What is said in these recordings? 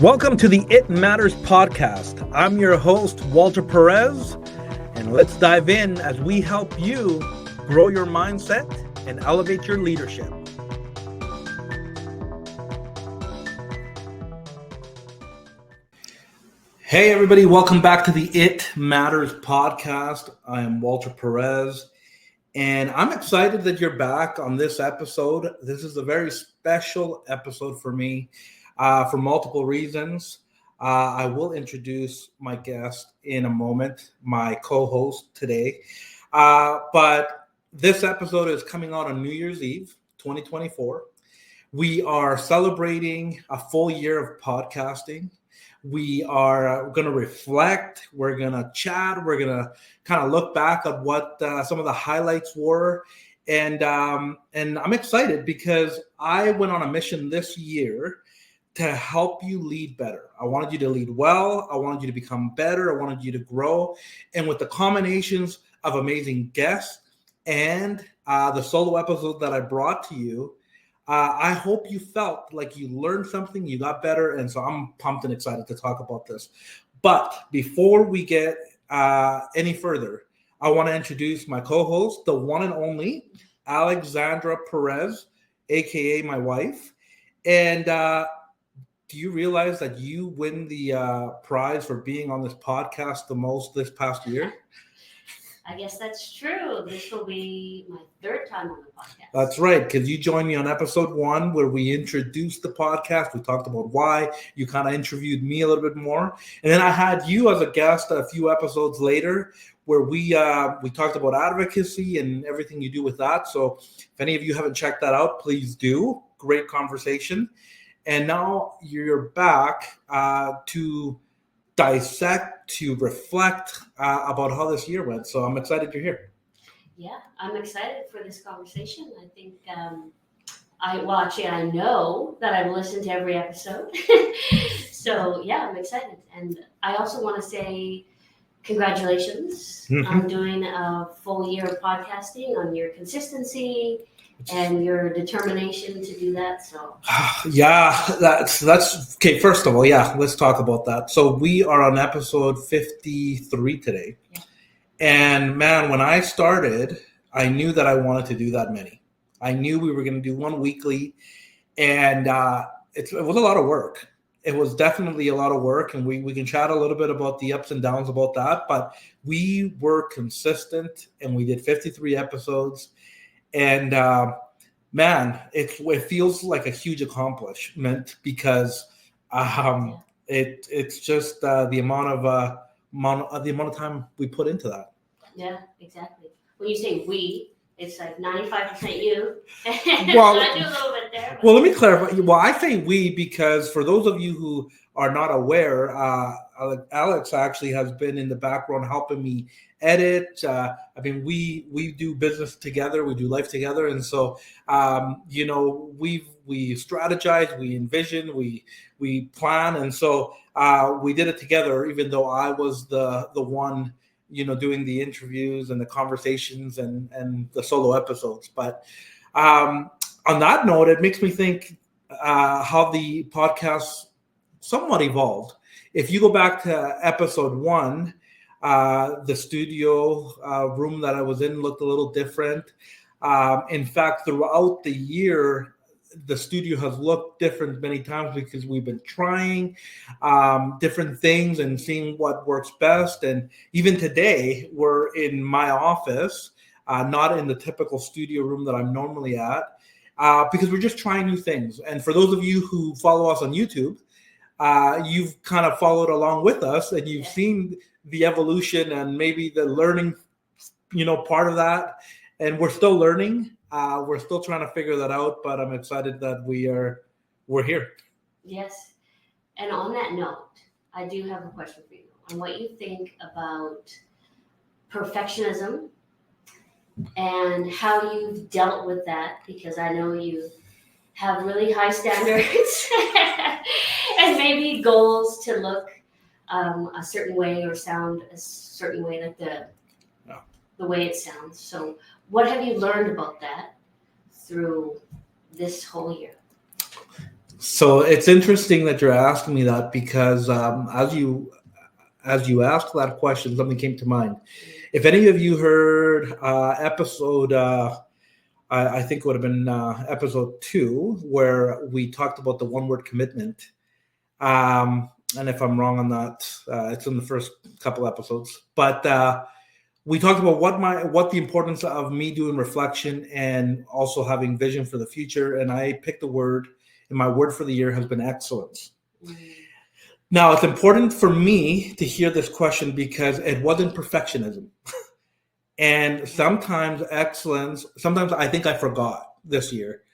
Welcome to the It Matters podcast. I'm your host, Walter Perez, and let's dive in as we help you grow your mindset and elevate your leadership. Hey, everybody, welcome back to the It Matters podcast. I am Walter Perez, and I'm excited that you're back on this episode. This is a very special episode for me. For multiple reasons. I will introduce my guest in a moment, my co-host today. But this episode is coming out on New Year's Eve, 2024. We are celebrating a full year of podcasting. We are going to reflect. We're going to chat. We're going to kind of look back at what some of the highlights were. And I'm excited because I went on a mission this year to help you lead better. I wanted you to lead well. I wanted you to become better. I wanted you to grow. And with the combinations of amazing guests and the solo episode that I brought to you, I hope you felt like you learned something, you got better. And so I'm pumped and excited to talk about this. But before we get any further, I want to introduce my co-host, the one and only Alexandra Perez, aka my wife. And do you realize that you win the prize for being on this podcast the most this past year? I guess that's true. This will be my third time on the podcast. That's right, because you joined me on episode 1 where we introduced the podcast. We talked about why. You kind of interviewed me a little bit more. And then I had you as a guest a few episodes later where we talked about advocacy and everything you do with that. So if any of you haven't checked that out, please do. Great conversation. And now you're back to dissect, to reflect about how this year went. So I'm excited you're here. Yeah, I'm excited for this conversation. I think, I know that I've listened to every episode. So yeah, I'm excited. And I also want to say congratulations on doing a full year of podcasting, on your consistency and your determination to do that. So yeah, that's okay. First of all, yeah, let's talk about that. So we are on episode 53 today. Yeah. And man, when I started, I knew that I wanted to do that many. I knew we were going to do one weekly, and it was a lot of work. It was definitely a lot of work, and we can chat a little bit about the ups and downs about that, but we were consistent, and we did 53 episodes. And man, it feels like a huge accomplishment because it's just the amount of time we put into that. Yeah, exactly. When you say we, it's like 95% you. Well, I do a little bit there. Well, let me clarify. Well, I say we because for those of you who are not aware, Alex actually has been in the background helping me edit. We do business together, we do life together, and so we strategize, we envision, we plan, and so we did it together. Even though I was the one doing the interviews and the conversations and the solo episodes, but on that note, it makes me think how the podcast somewhat evolved. If you go back to episode 1, the studio room that I was in looked a little different. In fact, throughout the year, the studio has looked different many times because we've been trying different things and seeing what works best. And even today, we're in my office, not in the typical studio room that I'm normally at, because we're just trying new things. And for those of you who follow us on YouTube, you've kind of followed along with us and you've seen the evolution and maybe the learning, part of that. And we're still learning. We're still trying to figure that out, but I'm excited that we're here. Yes. And on that note, I do have a question for you on what you think about perfectionism and how you've dealt with that, because I know you have really high standards and maybe goals to look a certain way or sound a certain way, like the way it sounds. So what have you learned about that through this whole year? So it's interesting that you're asking me that because as you asked that question, something came to mind. If any of you heard episode, I think it would have been episode 2, where we talked about the one word commitment. And if I'm wrong on that, it's in the first couple episodes. But we talked about what the importance of me doing reflection and also having vision for the future. And I picked a word, and my word for the year has been excellence. Mm-hmm. Now, it's important for me to hear this question because it wasn't perfectionism. And sometimes I think I forgot this year,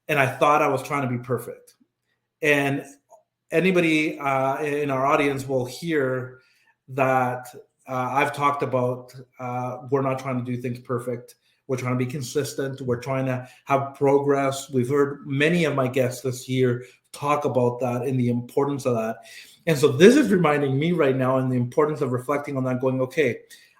and I thought I was trying to be perfect. And anybody in our audience will hear that I've talked about we're not trying to do things perfect. We're trying to be consistent. We're trying to have progress. We've heard many of my guests this year talk about that and the importance of that. And so this is reminding me right now and the importance of reflecting on that, going, okay,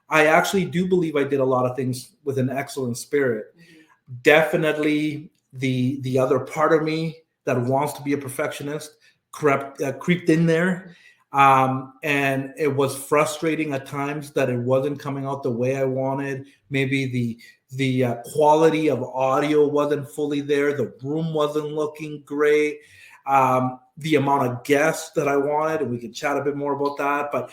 I actually do believe I did a lot of things with an excellent spirit. Mm-hmm. Definitely the other part of me that wants to be a perfectionist creeped in there. And it was frustrating at times that it wasn't coming out the way I wanted. Maybe the quality of audio wasn't fully there. The room wasn't looking great. The amount of guests that I wanted, and we can chat a bit more about that. But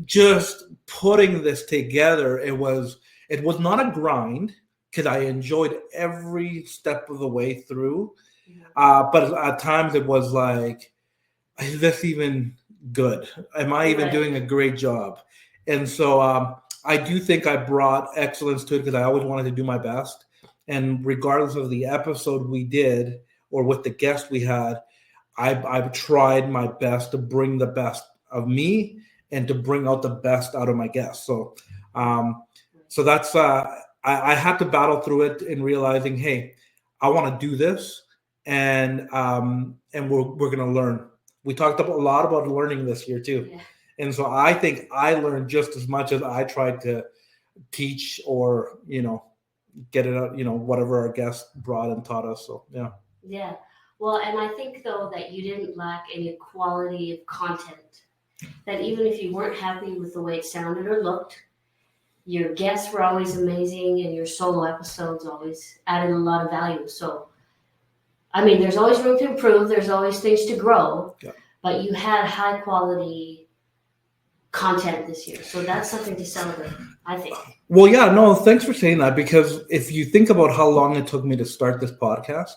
just putting this together, it was not a grind because I enjoyed every step of the way through. But at times it was like, is this even good? Am I even doing a great job? And so I do think I brought excellence to it because I always wanted to do my best. And regardless of the episode we did or with the guest we had, I've tried my best to bring the best of me and to bring out the best out of my guests. So that's I had to battle through it in realizing, hey, I want to do this, and we're going to learn. We talked a lot about learning this year too. Yeah. And so I think I learned just as much as I tried to teach or, get it out, whatever our guests brought and taught us. So, yeah. Yeah. Well, and I think, though, that you didn't lack any quality of content. That even if you weren't happy with the way it sounded or looked, your guests were always amazing and your solo episodes always added a lot of value. So, I mean, there's always room to improve. There's always things to grow. Yeah. But you had high quality content this year. So that's something to celebrate, I think. Well, yeah, no, thanks for saying that, because if you think about how long it took me to start this podcast,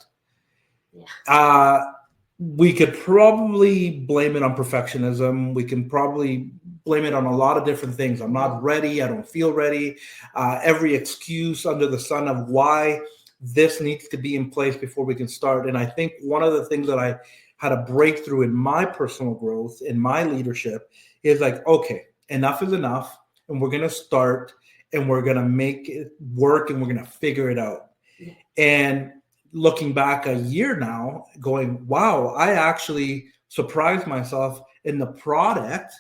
we could probably blame it on perfectionism. We can probably blame it on a lot of different things. I'm not ready. I don't feel ready. Every excuse under the sun of why this needs to be in place before we can start. And I think one of the things that I had a breakthrough in my personal growth, in my leadership, is like, okay, enough is enough. And we're going to start and we're going to make it work and we're going to figure it out. Yeah. And looking back a year now, going, wow, I actually surprised myself, and the product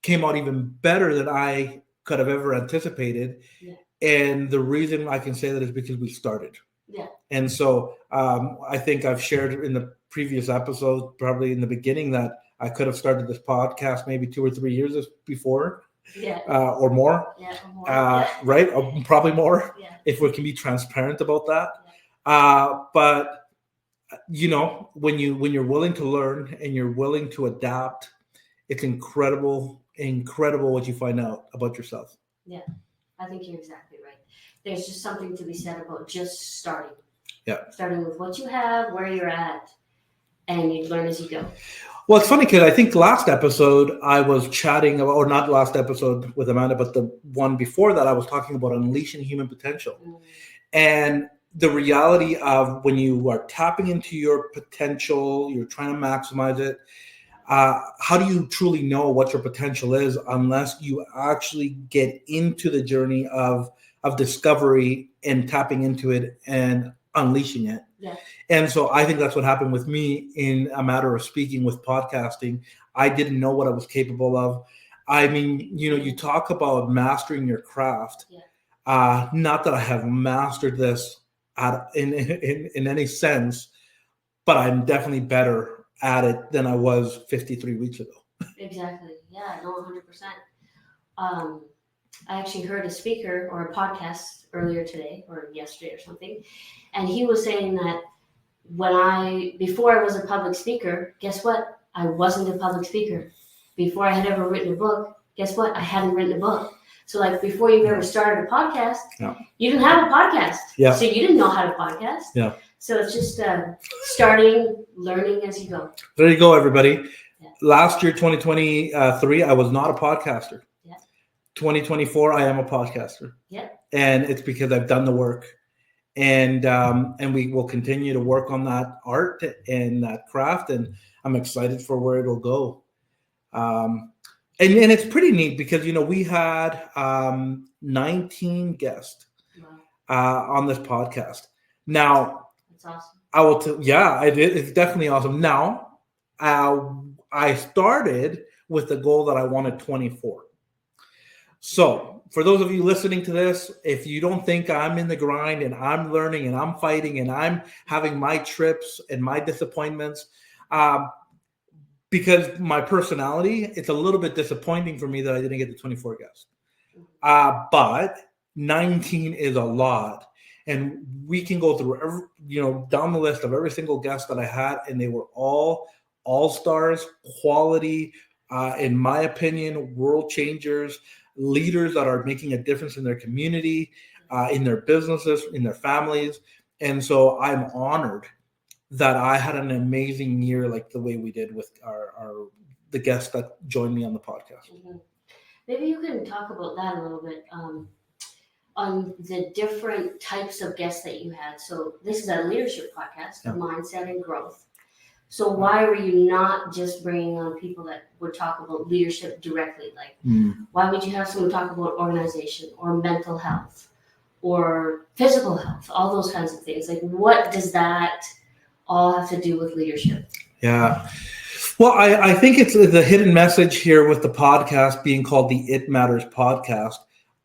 came out even better than I could have ever anticipated. Yeah. And the reason I can say that is because we started. Yeah. And so I think I've shared in the previous episode, probably in the beginning, that I could have started this podcast maybe 2 or 3 years before. Yeah. Or more. Yeah. Or more. Right? Or probably more. Yeah. If we can be transparent about that. But when you're willing to learn and you're willing to adapt, it's incredible what you find out about yourself. Yeah, I think you're exactly right. There's just something to be said about just starting. Yeah. Starting with what you have, where you're at, and you learn as you go. Well, it's funny because I think last episode I was chatting about, or not last episode with Amanda, but the one before that I was talking about unleashing human potential. Mm. And the reality of when you are tapping into your potential, you're trying to maximize it. How do you truly know what your potential is unless you actually get into the journey of discovery and tapping into it and unleashing it? Yeah. And so I think that's what happened with me in a matter of speaking with podcasting. I didn't know what I was capable of. I mean, you talk about mastering your craft. Yeah. Not that I have mastered this in any sense, but I'm definitely better at it than I was 53 weeks ago. Exactly. Yeah, no, 100%. I actually heard a speaker or a podcast earlier today or yesterday or something, and he was saying that before I was a public speaker, guess what? I wasn't a public speaker. Before I had ever written a book, guess what? I hadn't written a book. So like before you ever started a podcast, you didn't have a podcast. Yeah. So you didn't know how to podcast. Yeah. So it's just starting, learning as you go. There you go, everybody. Yeah. Last year, 2023, I was not a podcaster. Yeah. 2024, I am a podcaster. Yeah. And it's because I've done the work. And we will continue to work on that art and that craft, and I'm excited for where it'll go. And it's pretty neat because we had 19 guests on this podcast. Now, that's awesome. I will it's definitely awesome. Now, I started with the goal that I wanted 24. So, for those of you listening to this, if you don't think I'm in the grind and I'm learning and I'm fighting and I'm having my trips and my disappointments, because my personality, it's a little bit disappointing for me that I didn't get the 24 guests. But 19 is a lot. And we can go through, down the list of every single guest that I had, and they were all stars, quality, in my opinion, world changers, leaders that are making a difference in their community, in their businesses, in their families. And so I'm honored that I had an amazing year like the way we did with the guests that joined me on the podcast. Mm-hmm. Maybe you can talk about that a little bit, on the different types of guests that you had. So this is a leadership podcast, mindset and growth. So why were you not just bringing on people that would talk about leadership directly? Like, why would you have someone talk about organization or mental health or physical health, all those kinds of things? Like, what does that all have to do with leadership? Yeah. Well, I think it's the hidden message here with the podcast being called the It Matters podcast.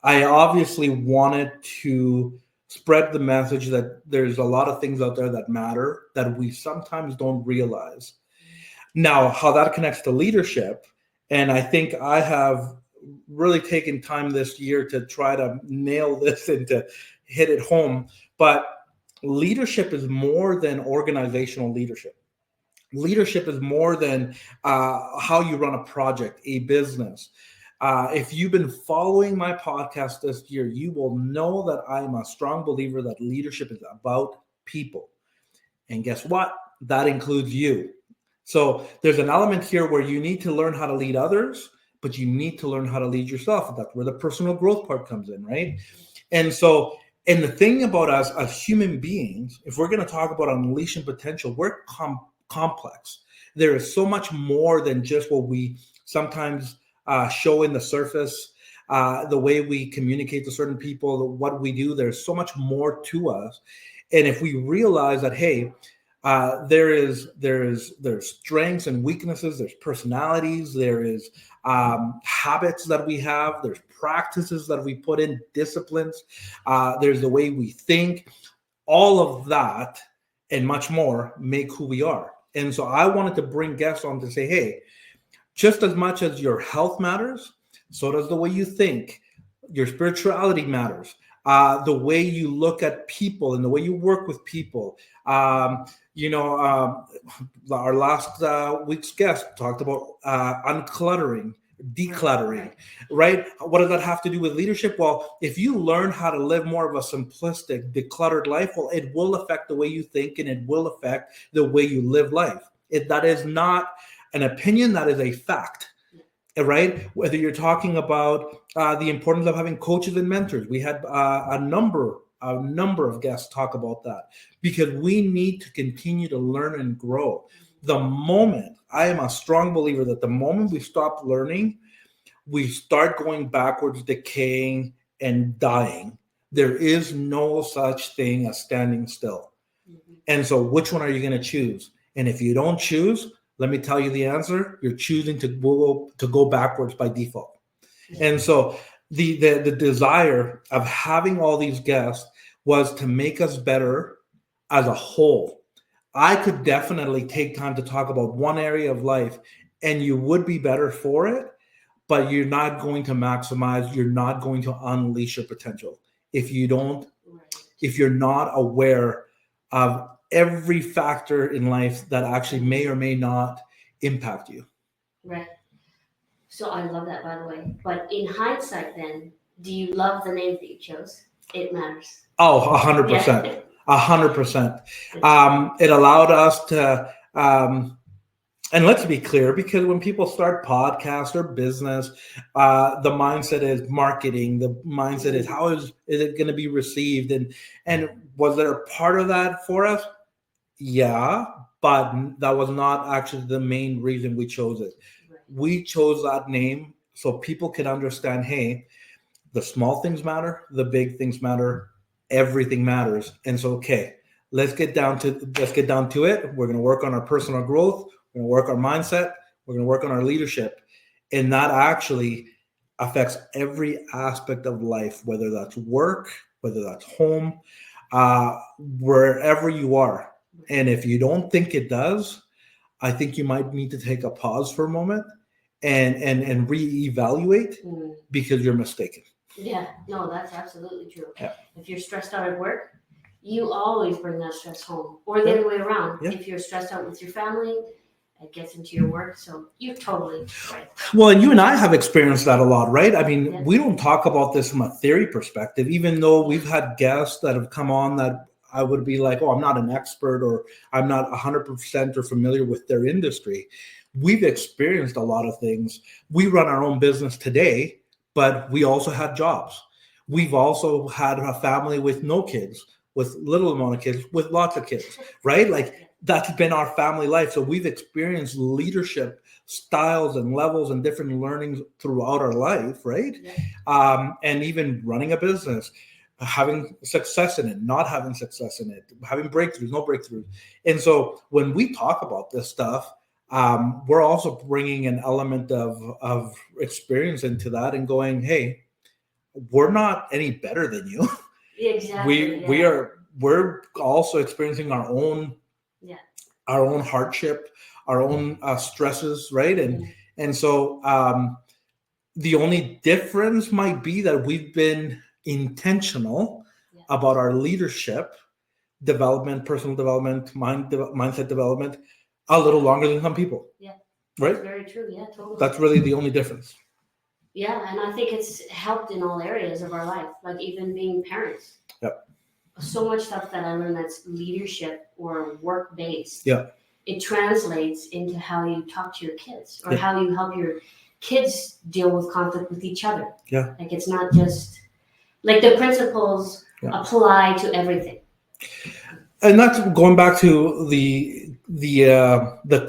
I obviously wanted to spread the message that there's a lot of things out there that matter that we sometimes don't realize. Now, how that connects to leadership, and I think I have really taken time this year to try to nail this and to hit it home, but leadership is more than organizational leadership. Leadership is more than how you run a project, a business. If you've been following my podcast this year, you will know that I'm a strong believer that leadership is about people. And guess what? That includes you. So there's an element here where you need to learn how to lead others, but you need to learn how to lead yourself. That's where the personal growth part comes in, right? And the thing about us as human beings, if we're going to talk about unleashing potential, we're complex. There is so much more than just what we sometimes show in the surface, the way we communicate to certain people, what we do. There's so much more to us. And if we realize that, hey, there's strengths and weaknesses, there's personalities, there is habits that we have, there's practices that we put in, disciplines, there's the way we think, all of that and much more make who we are. And so I wanted to bring guests on to say, hey, just as much as your health matters, so does the way you think. Your spirituality matters. The way you look at people and the way you work with people. Our last week's guest talked about uncluttering, decluttering, right? What does that have to do with leadership? Well, if you learn how to live more of a simplistic, decluttered life, well, it will affect the way you think and it will affect the way you live life. That is not an opinion, that is a fact, right? Whether you're talking about the importance of having coaches and mentors. We had a number of guests talk about that because we need to continue to learn and grow. I am a strong believer that the moment we stop learning, we start going backwards, decaying, and dying. There is no such thing as standing still. Mm-hmm. And so which one are you going to choose? And if you don't choose, let me tell you the answer. You're choosing to go backwards by default. And so the desire of having all these guests was to make us better as a whole. I could definitely take time to talk about one area of life and you would be better for it, but you're not going to maximize, you're not going to unleash your potential if you don't, if you're not aware of every factor in life that actually may or may not impact you. Right. So I love that, by the way. But in hindsight, then, do you love the name that you chose? It matters. Oh, 100%. 100%. It allowed us to, and let's be clear, because when people start podcasts or business, the mindset is marketing. The mindset is how is it going to be received? And was there a part of that for us? Yeah, but that was not actually the main reason we chose it. Right. We chose that name so people could understand, hey, the small things matter, the big things matter, everything matters. And so, okay, let's get down to it. We're going to work on our personal growth. We're going to work our mindset. We're going to work on our leadership. And that actually affects every aspect of life, whether that's work, whether that's home, wherever you are. And if you don't think it does, I think you might need to take a pause for a moment and reevaluate because you're mistaken. Yeah, no, that's absolutely true. Yeah. If you're stressed out at work, you always bring that stress home, or the other way around. Yeah. If you're stressed out with your family, it gets into your work. So you're totally right. Well, and you and I have experienced that a lot, right? I mean, we don't talk about this from a theory perspective, even though we've had guests that have come on that I would be like, oh, I'm not an expert or I'm not 100% or familiar with their industry. We've experienced a lot of things. We run our own business today, but we also had jobs. We've also had a family with no kids, with little amount of kids, with lots of kids, right? Like that's been our family life. So we've experienced leadership styles and levels and different learnings throughout our life, right? Yeah. And even running a business, having success in it, not having success in it, having breakthroughs, no breakthroughs. And so when we talk about this stuff, we're also bringing an element of experience into that and going, hey, we're not any better than you. Exactly. We're also experiencing our own hardship, our own stresses, right? And so the only difference might be that we've been intentional about our leadership development, personal development, mindset development a little longer than some people. Yeah. Right? That's very true. Yeah, totally. That's really the only difference. Yeah, and I think it's helped in all areas of our life, like even being parents. Yep. So much stuff that I learned that's leadership or work-based. Yeah. It translates into how you talk to your kids or how you help your kids deal with conflict with each other. Yeah. Like it's not just like the principles apply to everything. And that's going back to the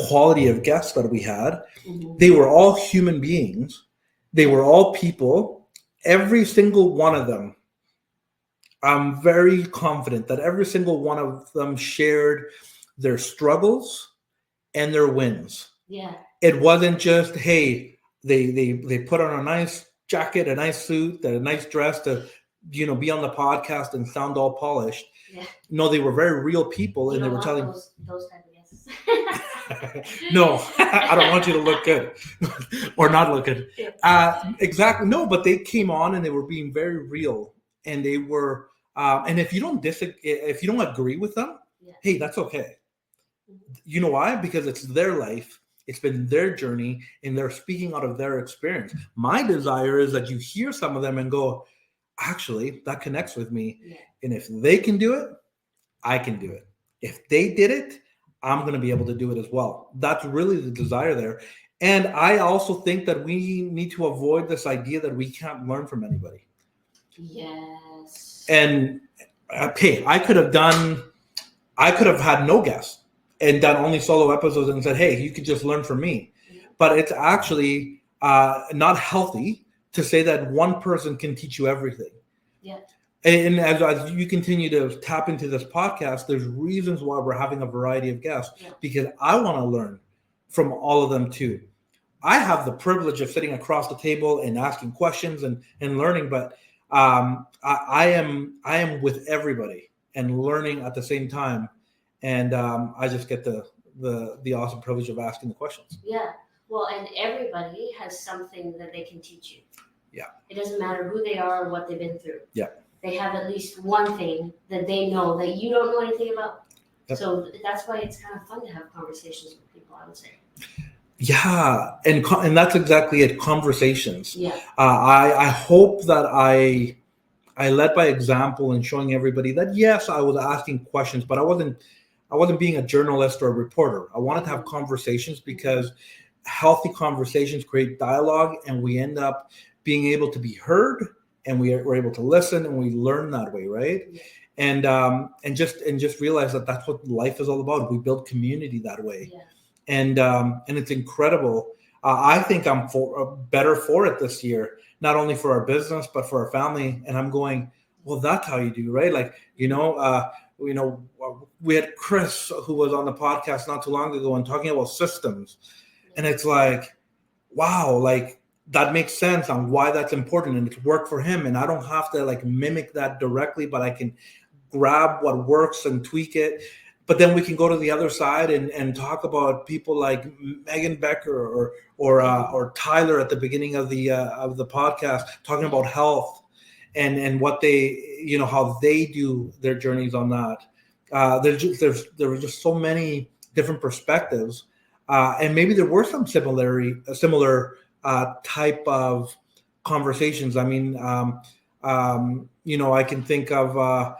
quality of guests that we had. Mm-hmm. They were all human beings. They were all people. Every single one of them, I'm very confident that every single one of them shared their struggles and their wins. Yeah. It wasn't just, hey, they put on a nice jacket, a nice suit, a nice dress to, be on the podcast and sound all polished. Yeah. No, they were very real people, and they were telling those type of guests. No, I don't want you to look good or not look good. Exactly. No, but they came on and they were being very real, and they were. And if you don't agree with them, hey, that's okay. Mm-hmm. You know why? Because it's their life. It's been their journey, and they're speaking out of their experience. My desire is that you hear some of them and go, actually, that connects with me. Yeah. And if they can do it, I can do it. If they did it, I'm going to be able to do it as well. That's really the desire there. And I also think that we need to avoid this idea that we can't learn from anybody. Yes. And hey, I could have had no guests and done only solo episodes and said, hey, you could just learn from me. Yeah. But it's actually not healthy to say that one person can teach you everything. Yeah. And as you continue to tap into this podcast, there's reasons why we're having a variety of guests, because I want to learn from all of them too. I have the privilege of sitting across the table and asking questions and learning, but I am with everybody and learning at the same time. And I just get the awesome privilege of asking the questions. Yeah. Well, and everybody has something that they can teach you. Yeah. It doesn't matter who they are or what they've been through. Yeah. They have at least one thing that they know that you don't know anything about. Yep. So that's why it's kind of fun to have conversations with people, I would say. Yeah, and that's exactly it. Conversations. Yeah. I hope that I led by example in showing everybody that yes, I was asking questions, but I wasn't being a journalist or a reporter. I wanted to have conversations because healthy conversations create dialogue, and we end up being able to be heard, and we're able to listen, and we learn that way, right? Yeah. And just realize that that's what life is all about. We build community that way. Yeah. And it's incredible. I think I'm better for it this year, not only for our business but for our family. And I'm going, well, that's how you do, right? Like we had Chris who was on the podcast not too long ago and talking about systems, and it's like, wow, like that makes sense on why that's important, and it's worked for him, and I don't have to like mimic that directly, but I can grab what works and tweak it. But then we can go to the other side and talk about people like Megan Becker or Tyler at the beginning of the podcast, talking about health and what they, how they do their journeys on that. There were just so many different perspectives, and maybe there were some similar type of conversations. I mean, I can think of.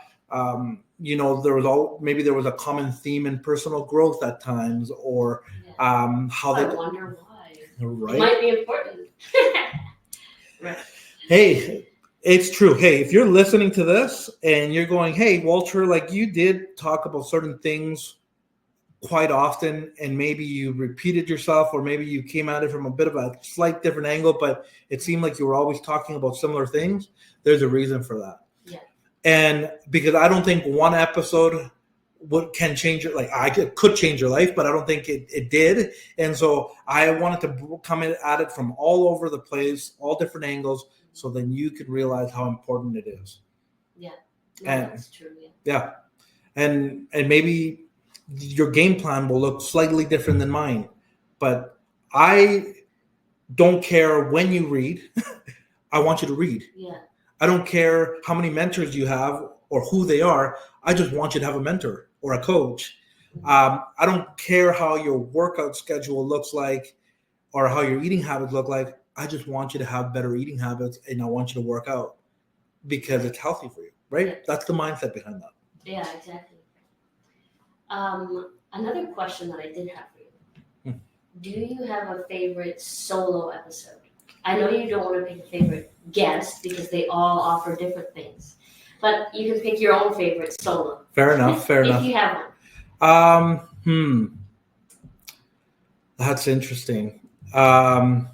There was a common theme in personal growth at times, or how I wonder why. Right. It might be important. Right. Hey, it's true. Hey, if you're listening to this and you're going, hey, Walter, like you did talk about certain things quite often, and maybe you repeated yourself, or maybe you came at it from a bit of a slight different angle, but it seemed like you were always talking about similar things. There's a reason for that. Yeah. And because I don't think one episode can change it. Like it could change your life, but I don't think it did. And so I wanted to come at it from all over the place, all different angles, so then you could realize how important it is. Yeah, and, that's true. Yeah, and maybe your game plan will look slightly different than mine, but I don't care when you read. I want you to read. Yeah. I don't care how many mentors you have or who they are. I just want you to have a mentor or a coach. I don't care how your workout schedule looks like or how your eating habits look like. I just want you to have better eating habits, and I want you to work out because it's healthy for you, right? Yeah. That's the mindset behind that. Yeah, exactly. Another question that I did have for you. Do you have a favorite solo episode? I know you don't want to pick a favorite guest because they all offer different things, but you can pick your own favorite solo. Fair enough. If you have one. That's interesting. There's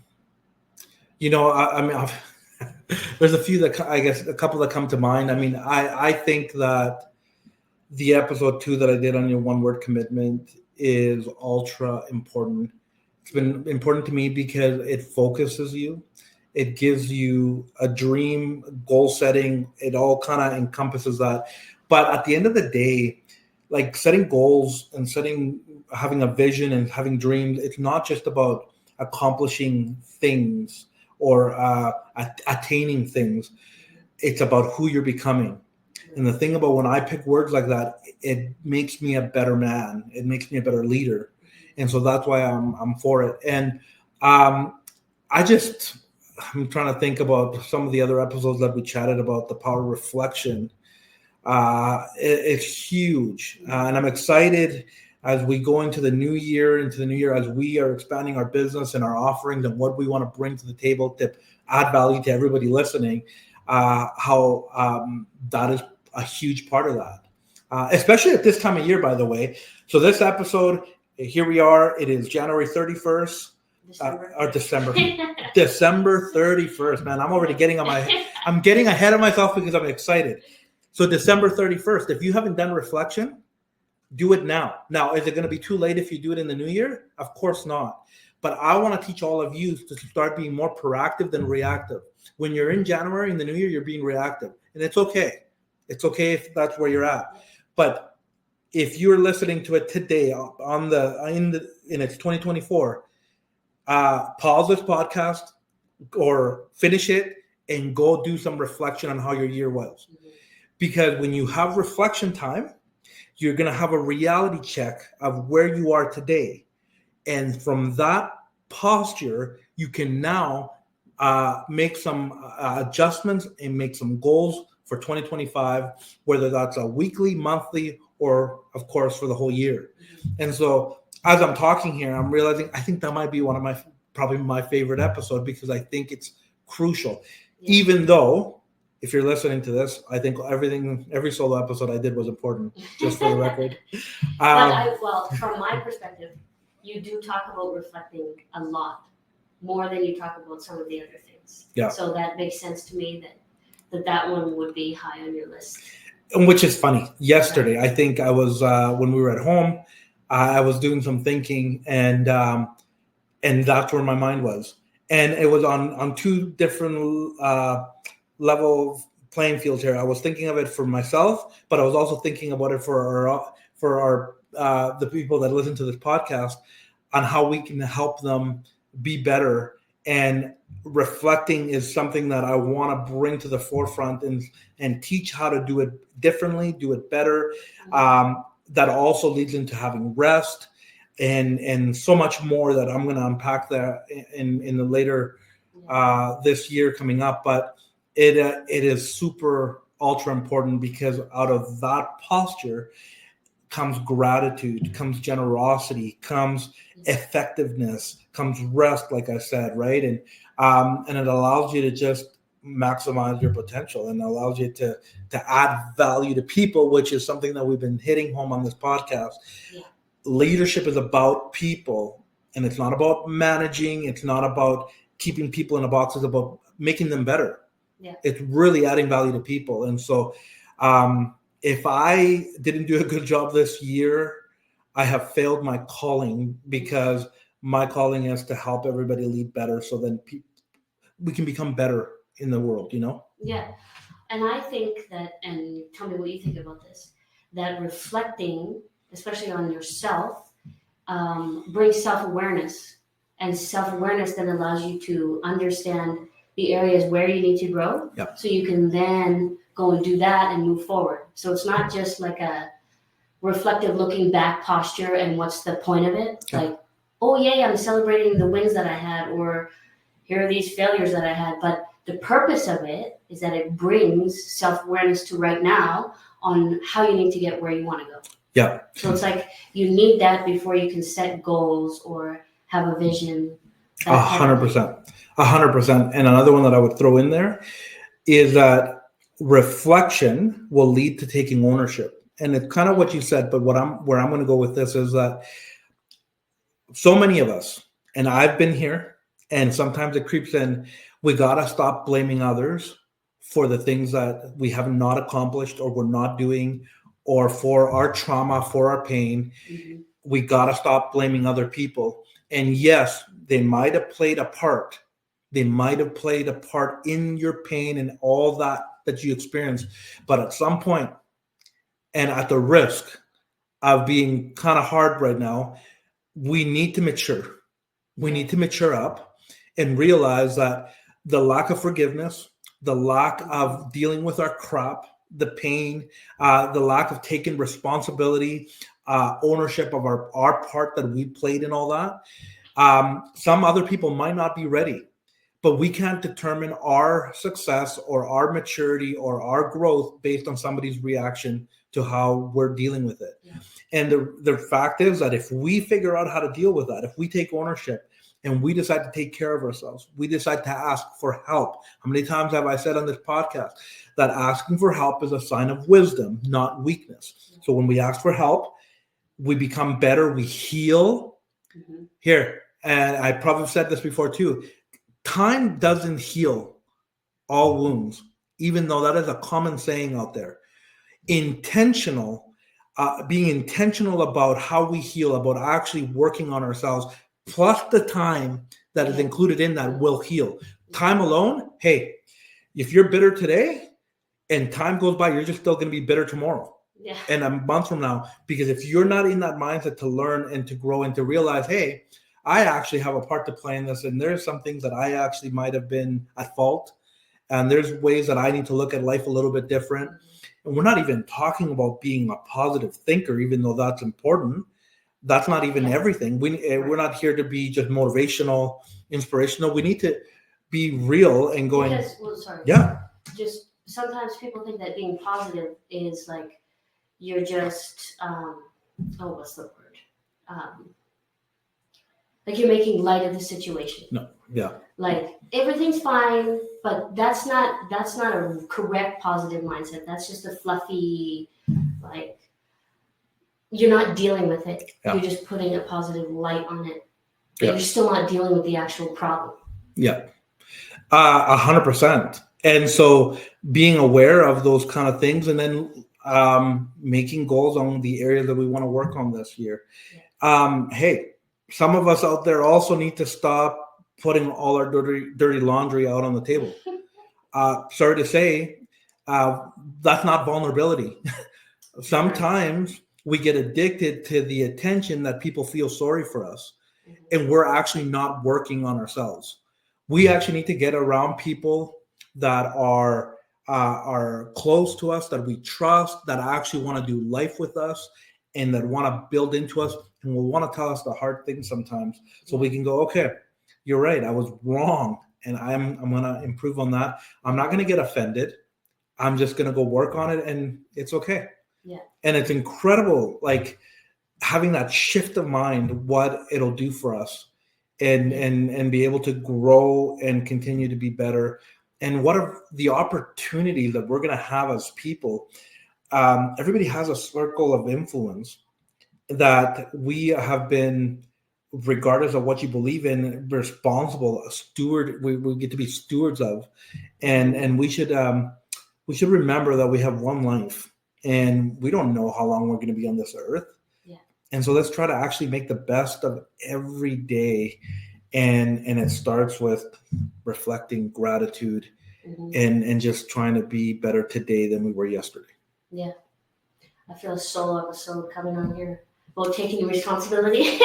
a few that I guess a couple that come to mind. I mean, I think that the episode 2 that I did on your 1-word commitment is ultra important. It's been important to me because it focuses you. It gives you a dream, goal setting. It all kind of encompasses that. But at the end of the day, like setting goals and having a vision and having dreams, it's not just about accomplishing things or attaining things. It's about who you're becoming. And the thing about when I pick words like that, it makes me a better man. It makes me a better leader. And so that's why I'm for it. And I'm trying to think about some of the other episodes that we chatted about, the power of reflection. It's huge. And I'm excited as we go into the new year, as we are expanding our business and our offerings and what we want to bring to the table to add value to everybody listening, how that is a huge part of that, especially at this time of year, by the way. So this episode, here we are. It is January 31st. December 31st, man. I'm already I'm getting ahead of myself because I'm excited. So December 31st, if you haven't done reflection, do it now. Now, is it going to be too late if you do it in the new year? Of course not. But I want to teach all of you to start being more proactive than reactive. When you're in January in the new year, you're being reactive, and it's okay. It's okay if that's where you're at. But if you're listening to it today in its 2024, pause this podcast or finish it and go do some reflection on how your year was. Because when you have reflection time, you're going to have a reality check of where you are today. And from that posture, you can now make some adjustments and make some goals for 2025, whether that's a weekly, monthly, or of course for the whole year. And so as I'm talking here, I'm realizing I think that might be probably my favorite episode, because I think it's crucial. Even though, if you're listening to this, I think every solo episode I did was important, just for the record. Well, from my perspective, you do talk about reflecting a lot more than you talk about some of the other things. Yeah. So that makes sense to me that one would be high on your list. And which is funny. Yesterday, I think I was when we were at home, I was doing some thinking, and that's where my mind was. And it was on two different level playing fields here. I was thinking of it for myself, but I was also thinking about it for our the people that listen to this podcast, on how we can help them be better. And reflecting is something that I want to bring to the forefront and teach how to do it differently, do it better. That also leads into having rest and so much more that I'm going to unpack that in the later this year coming up. But it is super ultra important, because out of that posture comes gratitude, comes generosity, comes effectiveness, comes rest, like I said, right? And it allows you to just maximize your potential, and allows you to add value to people, which is something that we've been hitting home on this podcast. Yeah. Leadership is about people, and it's not about managing. It's not about keeping people in a box. It's about making them better. Yeah. It's really adding value to people. And so if I didn't do a good job this year, I have failed my calling, because my calling is to help everybody lead better, so then we can become better in the world, you know? Yeah. And I think that, and tell me what you think about this, that reflecting, especially on yourself, brings self-awareness. And self-awareness then allows you to understand the areas where you need to grow. Yep. So you can then go and do that and move forward. So it's not just like a reflective looking back posture and what's the point of it? Yep. Like, oh yay, I'm celebrating the wins that I had, or here are these failures that I had. But the purpose of it is that it brings self-awareness to right now on how you need to get where you want to go. Yeah. So it's like you need that before you can set goals or have a vision. 100%. 100%. And another one that I would throw in there is that reflection will lead to taking ownership. And it's kind of what you said, but where I'm going to go with this is that so many of us, and I've been here, and sometimes it creeps in, we got to stop blaming others for the things that we have not accomplished or we're not doing, or for our trauma, for our pain. Mm-hmm. We got to stop blaming other people. And yes, they might have played a part. They might have played a part in your pain and all that you experienced. But at some point, and at the risk of being kind of hard right now, we need to mature. We need to mature up and realize that the lack of forgiveness, the lack of dealing with our crap, the pain, the lack of taking responsibility, ownership of our part that we played in all that. Some other people might not be ready, but we can't determine our success or our maturity or our growth based on somebody's reaction to how we're dealing with it. Yeah. And the fact is that if we figure out how to deal with that, if we take ownership and we decide to take care of ourselves, we decide to ask for help. How many times have I said on this podcast that asking for help is a sign of wisdom, not weakness? So when we ask for help, we become better, we heal. Mm-hmm. Here, and I probably said this before too, time doesn't heal all wounds, even though that is a common saying out there. Being intentional about how we heal, about actually working on ourselves, plus the time that is included in that will heal. Time alone, hey, if you're bitter today and time goes by, you're just still going to be bitter tomorrow. Yeah. and a month from now. Because if you're not in that mindset to learn and to grow and to realize, hey, I actually have a part to play in this, and there's some things that I actually might have been at fault, and there's ways that I need to look at life a little bit different. And we're not even talking about being a positive thinker, even though that's important. That's not even everything. We're not here to be just motivational, inspirational. We need to be real and going. Yeah. Just sometimes people think that being positive is like you're just what's the word? Like you're making light of the situation. No. Yeah. Like everything's fine, but that's not a correct positive mindset. That's just a fluffy, like you're not dealing with it. Yeah. You're just putting a positive light on it. But you're still not dealing with the actual problem. Yeah. 100%. And so being aware of those kind of things, and then making goals on the areas that we want to work on this year. Yeah. Hey, some of us out there also need to stop putting all our dirty laundry out on the table. Sorry to say, that's not vulnerability. Sometimes we get addicted to the attention that people feel sorry for us, and we're actually not working on ourselves. We actually need to get around people that are close to us, that we trust, that actually want to do life with us, and that want to build into us, and will want to tell us the hard things sometimes, so we can go, okay, you're right, I was wrong, and I'm going to improve on that. I'm not going to get offended. I'm just going to go work on it, and it's okay. Yeah. And it's incredible, like having that shift of mind, what it'll do for us, and be able to grow and continue to be better. And what are the opportunities that we're going to have as people? Everybody has a circle of influence that we have been, regardless of what you believe in, responsible, a steward. We get to be stewards of, and we should remember that we have one life, and we don't know how long we're going to be on this earth. Yeah. And so let's try to actually make the best of every day, and it starts with reflecting, gratitude, and just trying to be better today than we were yesterday. Yeah, I feel a solo episode coming on here. Well, taking responsibility.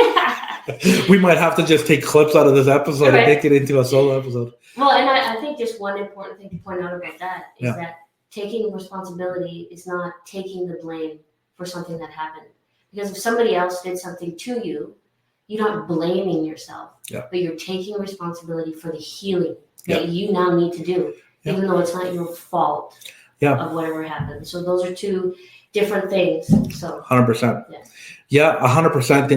We might have to just take clips out of this episode and make it into a solo episode. Well, and I think just one important thing to point out about that is that taking responsibility is not taking the blame for something that happened. Because if somebody else did something to you, you're not blaming yourself, but you're taking responsibility for the healing that you now need to do, even though it's not your fault of whatever happened. So those are two different things. So 100%. Yeah, 100%.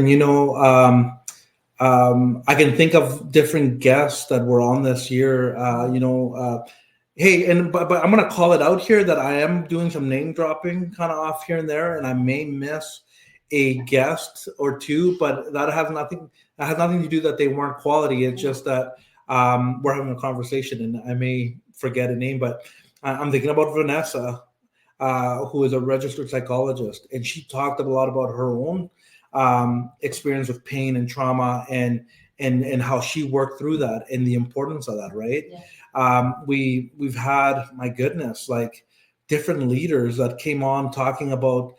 And I can think of different guests that were on this year. Hey, but I'm going to call it out here that I am doing some name dropping kind of off here and there, and I may miss a guest or two, but that has nothing to do that they weren't quality. It's just that we're having a conversation, and I may forget a name, but I'm thinking about Vanessa, who is a registered psychologist, and she talked a lot about her own experience with pain and trauma, and how she worked through that, and the importance of that, right? We've had, my goodness, like different leaders that came on talking about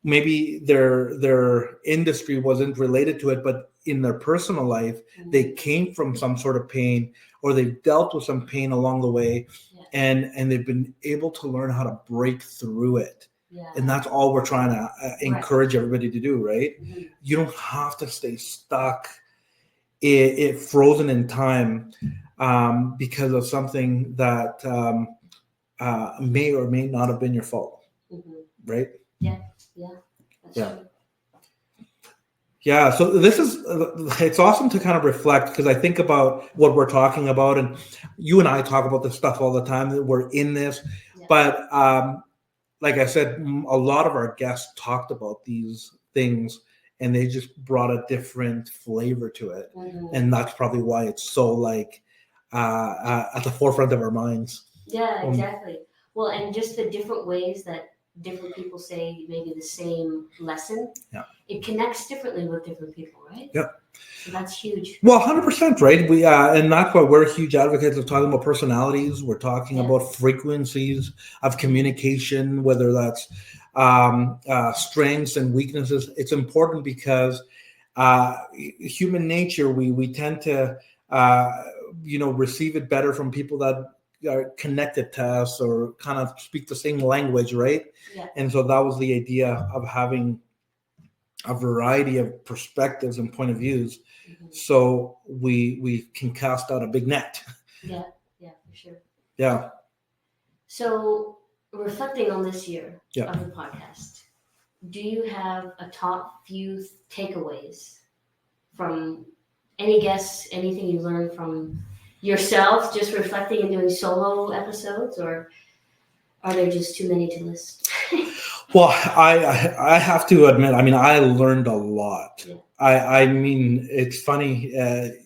maybe their industry wasn't related to it, but in their personal life, they came from some sort of pain, or they've dealt with some pain along the way, and they've been able to learn how to break through it. And that's all we're trying to encourage everybody to do, right? You don't have to stay stuck, frozen in time, because of something that may or may not have been your fault, right? So this is, it's awesome to kind of reflect, because I think about what we're talking about, and you and I talk about this stuff all the time, that we're in this, but like I said, a lot of our guests talked about these things, and they just brought a different flavor to it. And that's probably why it's so like at the forefront of our minds. Yeah, exactly. Well, and just the different ways that different people say maybe the same lesson. It connects differently with different people, right? So that's huge. Well, 100%, right? We and that's why we're huge advocates of talking about personalities. We're talking about frequencies of communication, whether that's strengths and weaknesses. It's important because human nature, we tend to receive it better from people that are connected to us or kind of speak the same language, right? Yeah. And so that was the idea of having a variety of perspectives and point of views, so we can cast out a big net. Yeah, for sure. Yeah. So, reflecting on this year Yeah. of the podcast, do you have a top few takeaways from any guests, anything you learned from yourself, just reflecting and doing solo episodes, or are there just too many to list? Well, I have to admit, I mean, I learned a lot. Yeah. I mean, it's funny.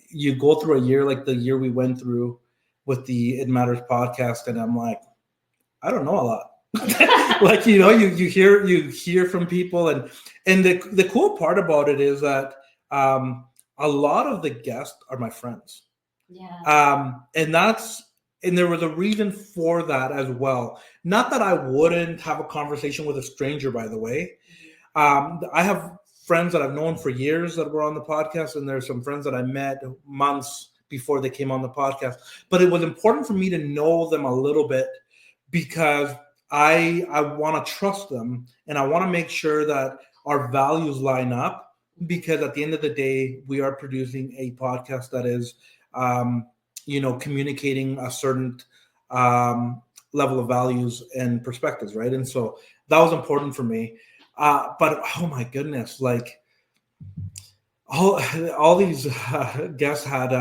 You go through a year like the year we went through with the It Matters podcast, and I'm like, I don't know a lot. Like, you hear from people, and the cool part about it is that a lot of the guests are my friends. Yeah. And there was a reason for that as well. Not that I wouldn't have a conversation with a stranger, by the way. I have friends that I've known for years that were on the podcast, and there's some friends that I met months before they came on the podcast. But it was important for me to know them a little bit because I want to trust them, and I want to make sure that our values line up, because at the end of the day, we are producing a podcast that is communicating a certain level of values and perspectives, right? And so that was important for me. But oh my goodness, like all these guests had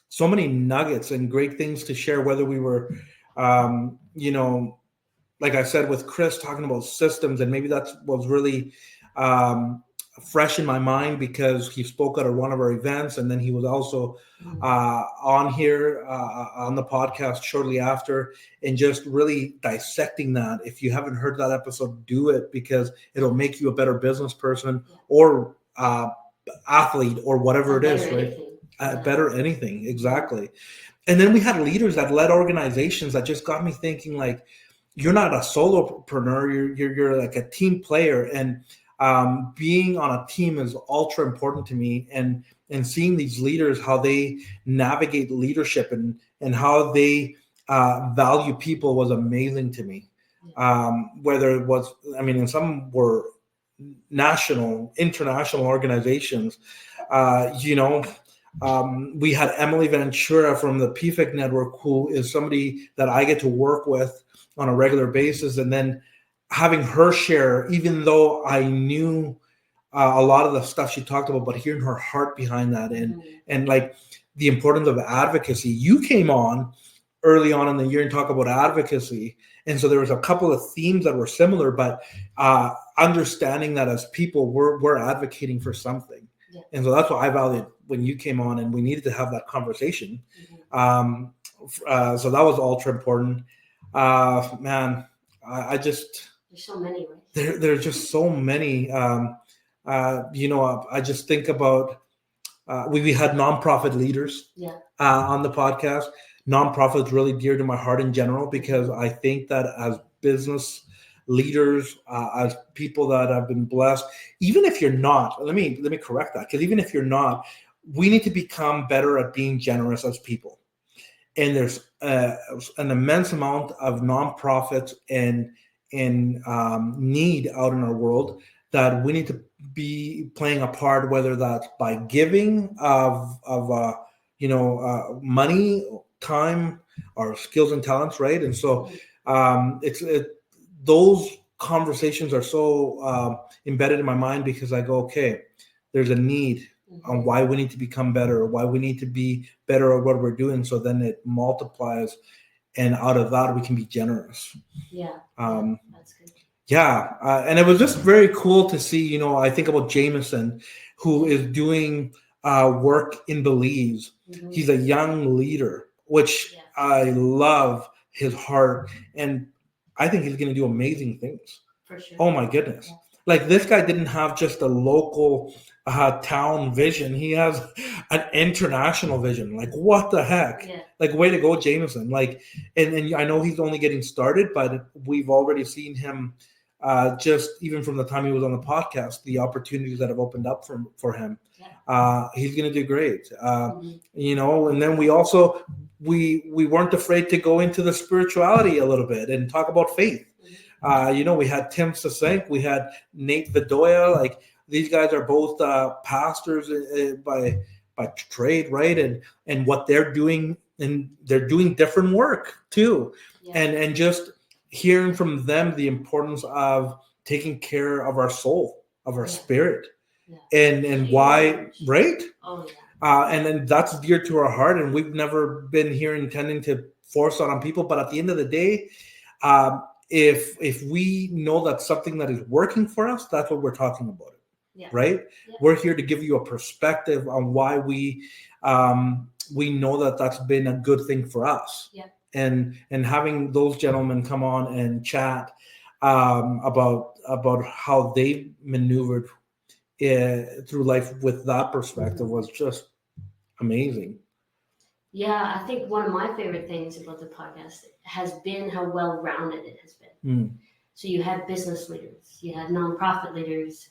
so many nuggets and great things to share. Whether we were, like I said, with Chris talking about systems, and maybe that was really fresh in my mind because he spoke at one of our events, and then he was also on here on the podcast shortly after, and just really dissecting that. If you haven't heard that episode, do it, because it'll make you a better business person or athlete or whatever it is, right? Better anything, exactly. And then we had leaders that led organizations that just got me thinking, like, you're not a solopreneur, you're like a team player, and being on a team is ultra important to me, and seeing these leaders, how they navigate leadership and how they value people was amazing to me. Whether it was, I mean, and some were national, international organizations. We had Emily Ventura from the PFIC network, who is somebody that I get to work with on a regular basis, and then having her share, even though I knew a lot of the stuff she talked about, but hearing her heart behind that, and like the importance of advocacy. You came on early on in the year and talk about advocacy, and so there was a couple of themes that were similar, but understanding that as people, we're advocating for something. Yeah. And so that's what I valued when you came on, and we needed to have that conversation. So that was ultra important. Man, I just, there's so many, right? There's just so many. I just think about we had nonprofit leaders on the podcast. Nonprofits really dear to my heart in general, because I think that as business leaders, as people that have been blessed, even if you're not, let me correct that, because even if you're not, we need to become better at being generous as people. And there's an immense amount of nonprofits and need out in our world that we need to be playing a part, whether that's by giving of money, time, or skills and talents, right? And so those conversations are so embedded in my mind, because I go, okay, there's a need on why we need to become better, or why we need to be better at what we're doing. So then it multiplies, and out of that we can be generous. Yeah, that's good. Yeah, and it was just very cool to see. I think about Jameson, who is doing work in Belize. He's a young leader, which I love his heart, and I think he's going to do amazing things. For sure. Oh my goodness. Yeah. Like, this guy didn't have just a local town vision. He has an international vision. Like, what the heck? Yeah. Like, way to go, Jameson. Like, and I know he's only getting started, but we've already seen him just even from the time he was on the podcast, the opportunities that have opened up for him. He's going to do great. And then we also we weren't afraid to go into the spirituality a little bit and talk about faith. We had Tim Sassenk, we had Nate Bedoya. Like, these guys are both pastors by trade, right? And what they're doing, and they're doing different work too. And just hearing from them the importance of taking care of our soul, of our spirit, and why, right? And then that's dear to our heart, and we've never been here intending to force that on people. But at the end of the day, if we know that's something that is working for us, that's what we're talking about. Right? We're here to give you a perspective on why we know that that's been a good thing for us. And having those gentlemen come on and chat about how they maneuvered through life with that perspective was just amazing. I think one of my favorite things about the podcast has been how well-rounded it has been. So you had business leaders, you had nonprofit leaders,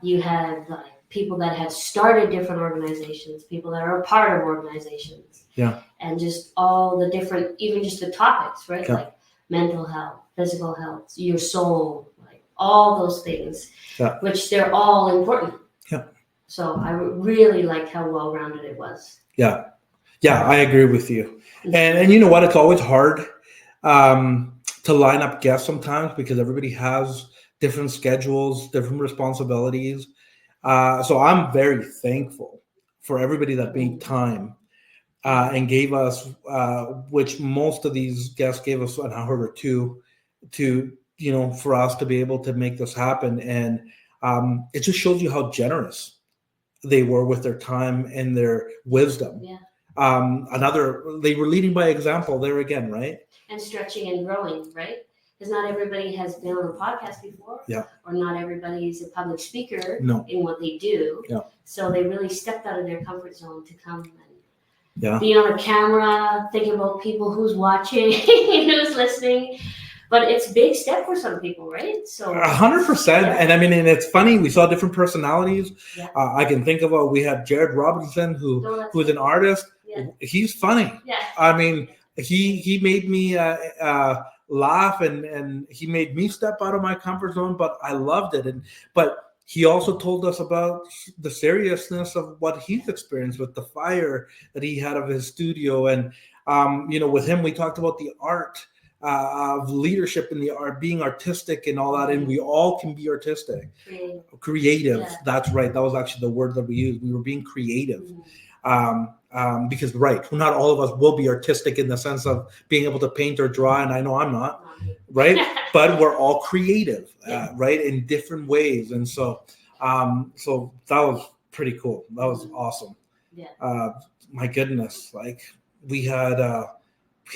you had people that have started different organizations, people that are a part of organizations, and just all the different, even just the topics, right? Like mental health, physical health, your soul, like all those things, which they're all important. So I really liked how well-rounded it was. I agree with you. And you know what? It's always hard to line up guests sometimes, because everybody has different schedules, different responsibilities. So I'm very thankful for everybody that made time and gave us, which most of these guests gave us an hour or two for us to be able to make this happen. And it just shows you how generous they were with their time and their wisdom. They were leading by example there again, right? And stretching and growing, right? Because not everybody has been on a podcast before, or not everybody is a public speaker in what they do. So they really stepped out of their comfort zone to come and be on a camera, thinking about people who's watching, who's listening. But it's a big step for some people, right? So 100%. And I mean, and it's funny, we saw different personalities. I can think of we had Jared Robinson, who's an artist. He's funny. I mean, he made me laugh, and he made me step out of my comfort zone, but I loved it. But he also told us about the seriousness of what he's experienced with the fire that he had of his studio. And with him, we talked about the art of leadership and the art, being artistic and all that. And we all can be artistic, creative. That's right. That was actually the word that we used. We were being creative. Because not all of us will be artistic in the sense of being able to paint or draw, and I know I'm not, right? But we're all creative, right, in different ways, and so that was pretty cool. That was awesome. My goodness, like we had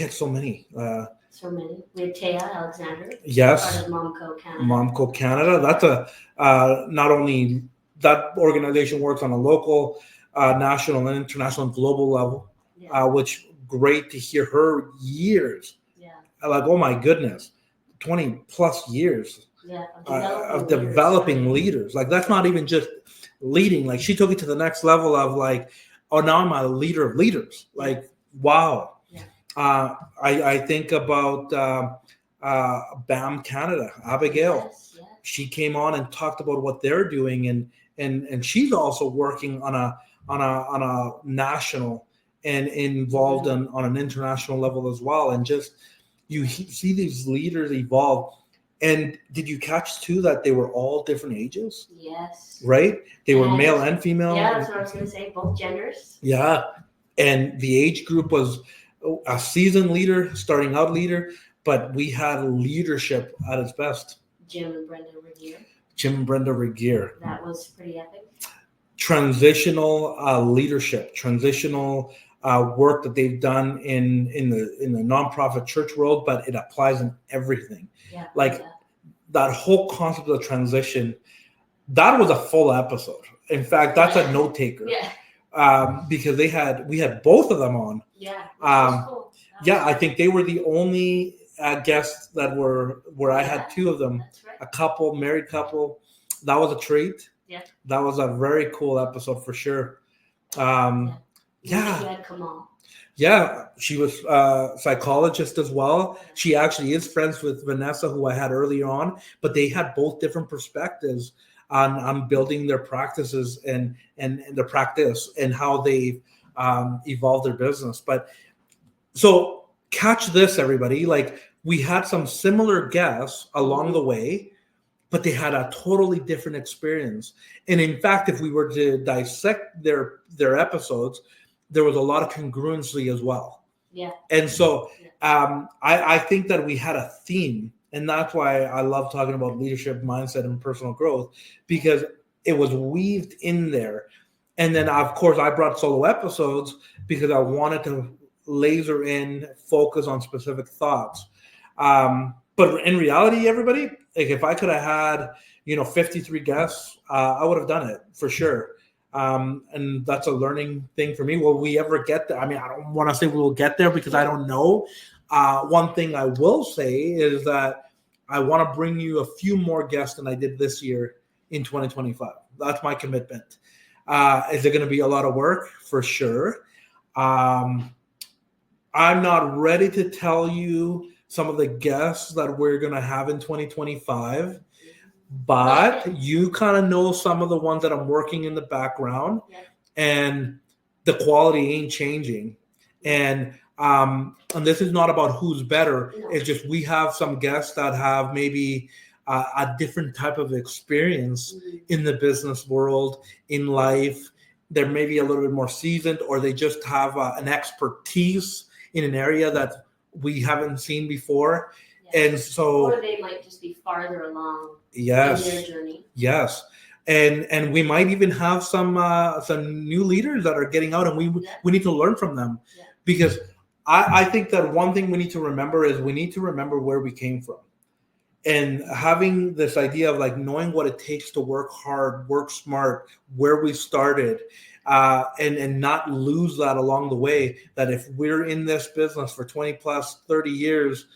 so many. We had Taya Alexandra. Yes. Part of Momco Canada. Momco Canada. That's not only that organization works on a local, national and international and global level, which great to hear her years. Like, oh my goodness, 20 plus years of developing leaders. Like, that's not even just leading. Like, she took it to the next level of like, oh, now I'm a leader of leaders. Like, wow. I think about BAM Canada, Abigail. She came on and talked about what they're doing, and she's also working on a national and involved on an international level as well. And just you see these leaders evolve. And did you catch too that they were all different ages? Yes. Right? They were male and female. Yeah, that's what I was going to say. Both genders. Yeah. And the age group was a seasoned leader, starting out leader, but we had leadership at its best. Jim and Brenda Regier. That was pretty epic. Transitional leadership, transitional work that they've done in the nonprofit church world, but it applies in everything. That whole concept of transition, that was a full episode. In fact, that's a note taker. Because we had both of them on. Cool. I think they were the only guests that were where I had two of them, That's right. a couple, married couple. That was a treat. Yeah. That was a very cool episode for sure. You had Kamal. Yeah, she was a psychologist as well. She actually is friends with Vanessa, who I had earlier on, but they had both different perspectives on building their practices and their practice and how they evolved their business. But so catch this, everybody. Like, we had some similar guests along the way, but they had a totally different experience. And in fact, if we were to dissect their episodes, there was a lot of congruency as well. Yeah. And so I think that we had a theme, and that's why I love talking about leadership, mindset, and personal growth, because it was weaved in there. And then, of course, I brought solo episodes because I wanted to laser in, focus on specific thoughts. But in reality, everybody, like, if I could have had, 53 guests, I would have done it for sure. And that's a learning thing for me. Will we ever get there? I mean, I don't want to say we'll get there because I don't know. One thing I will say is that I want to bring you a few more guests than I did this year in 2025. That's my commitment. Is it going to be a lot of work? For sure. I'm not ready to tell you some of the guests that we're going to have in 2025. But you kind of know some of the ones that I'm working in the background, and the quality ain't changing. And this is not about who's better. It's just we have some guests that have maybe a different type of experience in the business world, in life. They're maybe a little bit more seasoned, or they just have an expertise in an area that we haven't seen before. And so, or they might just be farther along in their journey. Yes. And we might even have some new leaders that are getting out, and we need to learn from them. Because I think that one thing we need to remember is we need to remember where we came from. And having this idea of like knowing what it takes to work hard, work smart, where we started, and not lose that along the way, that if we're in this business for 20 plus 30 years,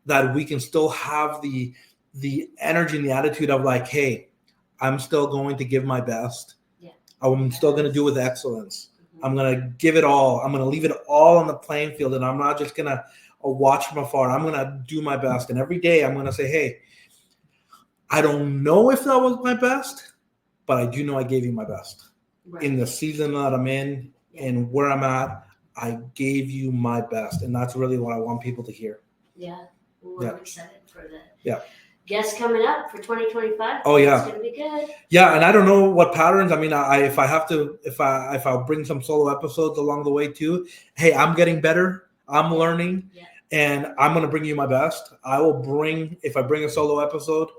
that we can still have the energy and the attitude of like, hey, I'm still going to give my best. I'm still going to do it with excellence. I'm going to give it all. I'm going to leave it all on the playing field, and I'm not just going to watch from afar. I'm going to do my best. And every day I'm going to say, hey, I don't know if that was my best, but I do know I gave you my best. In the season that I'm in and where I'm at, I gave you my best. And that's really what I want people to hear. Yeah. We're excited for the guests coming up for 2025. Oh yeah, it's gonna be good. Yeah, and I don't know what patterns. I mean, if I'll bring some solo episodes along the way too. Hey, I'm getting better. I'm learning, and I'm gonna bring you my best. If I bring a solo episode,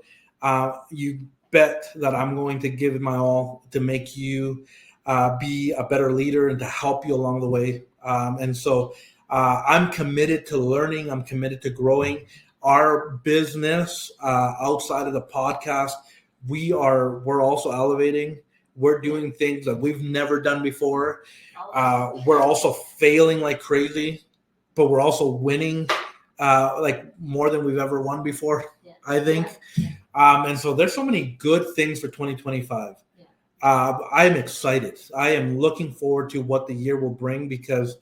you bet that I'm going to give it my all to make you be a better leader and to help you along the way. And so. I'm committed to learning. I'm committed to growing our business outside of the podcast. We're also elevating. We're doing things that we've never done before. We're also failing like crazy, but we're also winning like more than we've ever won before, I think. And so there's so many good things for 2025. I'm excited. I am looking forward to what the year will bring, because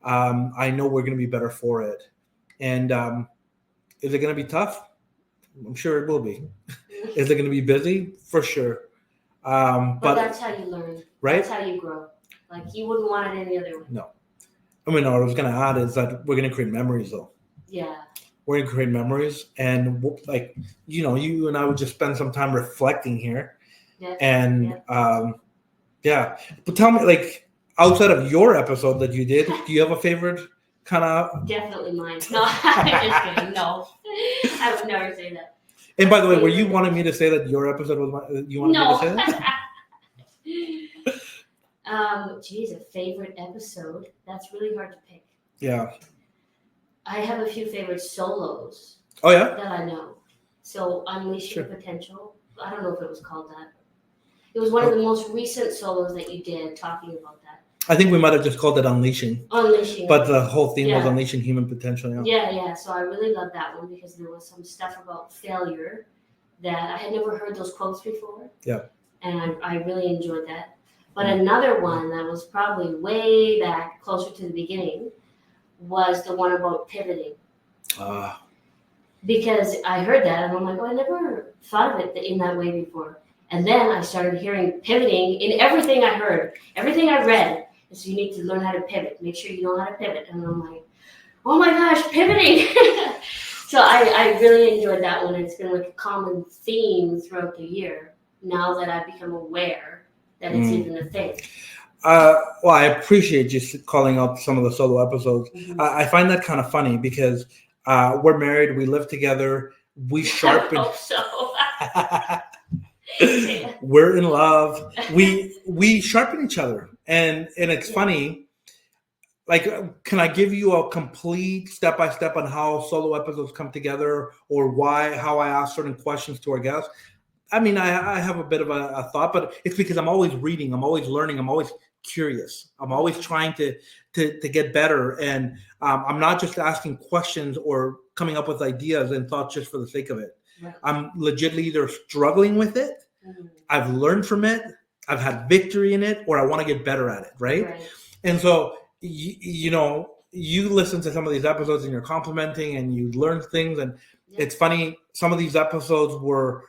I know we're going to be better for it. And is it going to be tough? I'm sure it will be. Is it going to be busy? For sure. But that's how you learn. Right? That's how you grow. Like, you wouldn't want it any other way. No. I mean, what I was going to add is that we're going to create memories, though. Yeah. We're going to create memories. And, like, you and I would just spend some time reflecting here. And, But tell me, like, outside of your episode that you did, do you have a favorite kind of? Definitely mine. No, I'm just kidding. No, I would never say that. And by the way, were you wanting me to say that your episode was mine? You wanted me to say that? Geez, a favorite episode. That's really hard to pick. Yeah. I have a few favorite solos. Oh yeah. That I know. So Unleash Your Potential. I don't know if it was called that. It was one of the most recent solos that you did talking about that. I think we might have just called it Unleashing. Unleashing. But the whole theme was Yeah. Unleashing Human Potential. Yeah. So I really love that one because there was some stuff about failure that I had never heard those quotes before. Yeah. And I really enjoyed that. But another one that was probably way back, closer to the beginning, was the one about pivoting. Because I heard that and I'm like, I never thought of it in that way before. And then I started hearing pivoting in everything I heard, everything I read. So you need to learn how to pivot. Make sure you know how to pivot. And I'm like, oh my gosh, pivoting. So I really enjoyed that one. It's been like a common theme throughout the year now that I've become aware that it's even a thing. Well, I appreciate you calling out some of the solo episodes. Mm-hmm. I find that kind of funny because we're married, we live together, we sharpen. I hope so. We're in love. We sharpen each other, and it's funny. Like, can I give you a complete step-by-step on how solo episodes come together, or how I ask certain questions to our guests? I mean, I have a bit of a thought, but it's because I'm always reading, I'm always learning, I'm always curious, I'm always trying to get better, and I'm not just asking questions or coming up with ideas and thoughts just for the sake of it. Right. I'm legitimately either struggling with it, I've learned from it, I've had victory in it, or I want to get better at it, right? And so, you listen to some of these episodes and you're complimenting and you learn things, and it's funny, some of these episodes were